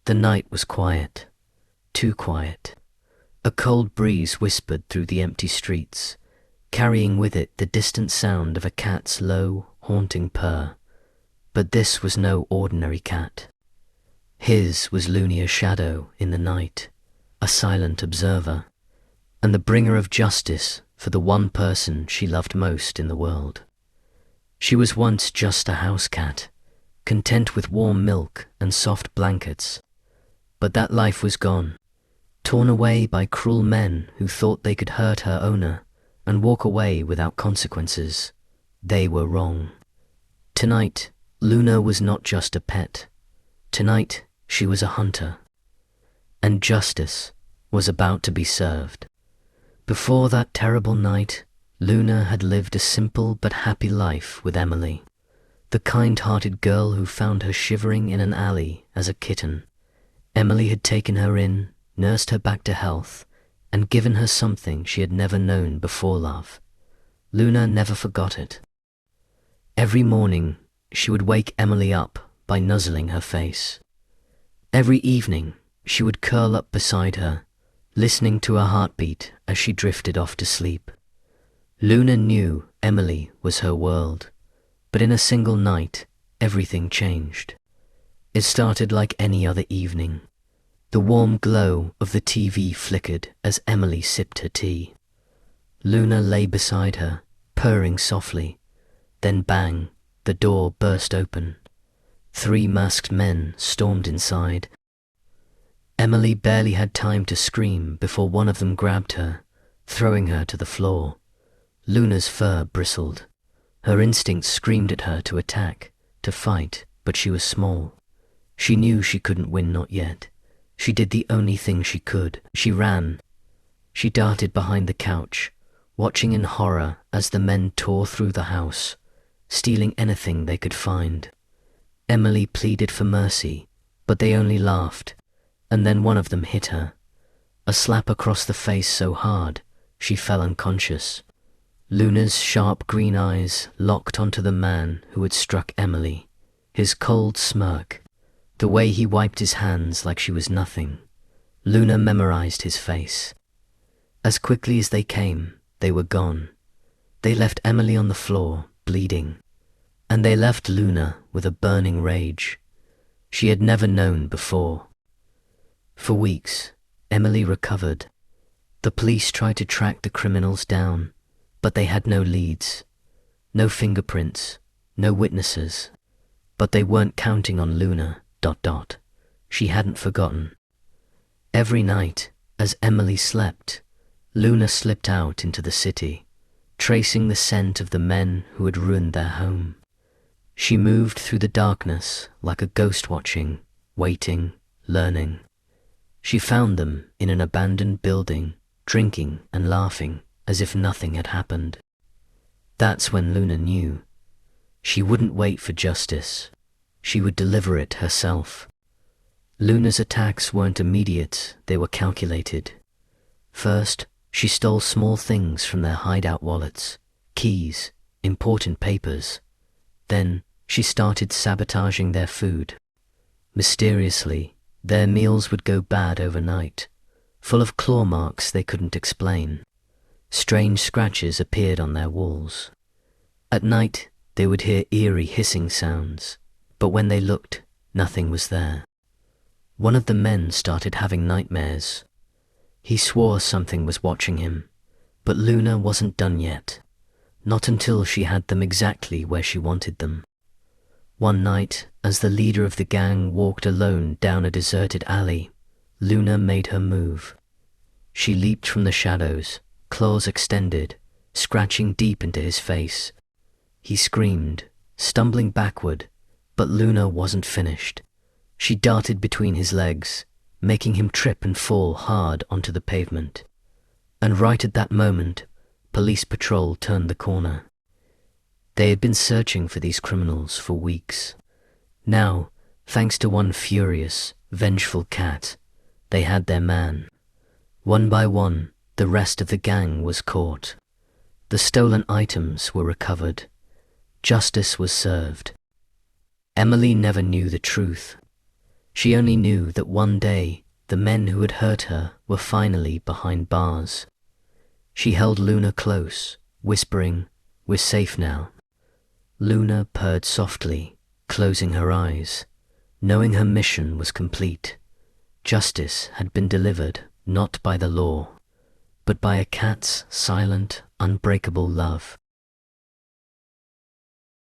The night was quiet, too quiet. A cold breeze whispered through the empty streets, carrying with it the distant sound of a cat's low, haunting purr. But this was no ordinary cat. His was Lunia's shadow in the night, a silent observer, and the bringer of justice for the one person she loved most in the world. She was once just a house cat, content with warm milk and soft blankets. But that life was gone, torn away by cruel men who thought they could hurt her owner and walk away without consequences. They were wrong. Tonight, Luna was not just a pet. Tonight, she was a hunter. And justice was about to be served. Before that terrible night, Luna had lived a simple but happy life with Emily, the kind-hearted girl who found her shivering in an alley as a kitten. Emily had taken her in, nursed her back to health, and given her something she had never known before: love. Luna never forgot it. Every morning, she would wake Emily up by nuzzling her face. Every evening, she would curl up beside her, listening to her heartbeat as she drifted off to sleep. Luna knew Emily was her world, but in a single night, everything changed. It started like any other evening. The warm glow of the TV flickered as Emily sipped her tea. Luna lay beside her, purring softly. Then bang, the door burst open. 3 masked men stormed inside. Emily barely had time to scream before one of them grabbed her, throwing her to the floor. Luna's fur bristled. Her instincts screamed at her to attack, to fight, but she was small. She knew she couldn't win, not yet. She did the only thing she could. She ran. She darted behind the couch, watching in horror as the men tore through the house, stealing anything they could find. Emily pleaded for mercy, but they only laughed, and then one of them hit her. A slap across the face so hard, she fell unconscious. Luna's sharp green eyes locked onto the man who had struck Emily, his cold smirk, the way he wiped his hands like she was nothing. Luna memorized his face. As quickly as they came, they were gone. They left Emily on the floor, bleeding. And they left Luna with a burning rage she had never known before. For weeks, Emily recovered. The police tried to track the criminals down, but they had no leads, no fingerprints, no witnesses. But they weren't counting on Luna. She hadn't forgotten. Every night, as Emily slept, Luna slipped out into the city, tracing the scent of the men who had ruined their home. She moved through the darkness like a ghost, watching, waiting, learning. She found them in an abandoned building, drinking and laughing as if nothing had happened. That's when Luna knew. She wouldn't wait for justice. She would deliver it herself. Luna's attacks weren't immediate, they were calculated. First, she stole small things from their hideout: wallets, keys, important papers. Then, she started sabotaging their food. Mysteriously, their meals would go bad overnight, full of claw marks they couldn't explain. Strange scratches appeared on their walls. At night, they would hear eerie hissing sounds, but when they looked, nothing was there. One of the men started having nightmares. He swore something was watching him, but Luna wasn't done yet. Not until she had them exactly where she wanted them. One night, as the leader of the gang walked alone down a deserted alley, Luna made her move. She leaped from the shadows, claws extended, scratching deep into his face. He screamed, stumbling backward, but Luna wasn't finished. She darted between his legs, making him trip and fall hard onto the pavement. And right at that moment, police patrol turned the corner. They had been searching for these criminals for weeks. Now, thanks to one furious, vengeful cat, they had their man. One by one, the rest of the gang was caught. The stolen items were recovered. Justice was served. Emily never knew the truth. She only knew that one day the men who had hurt her were finally behind bars. She held Luna close, whispering, "We're safe now." Luna purred softly, closing her eyes, knowing her mission was complete. Justice had been delivered not by the law, but by a cat's silent, unbreakable love.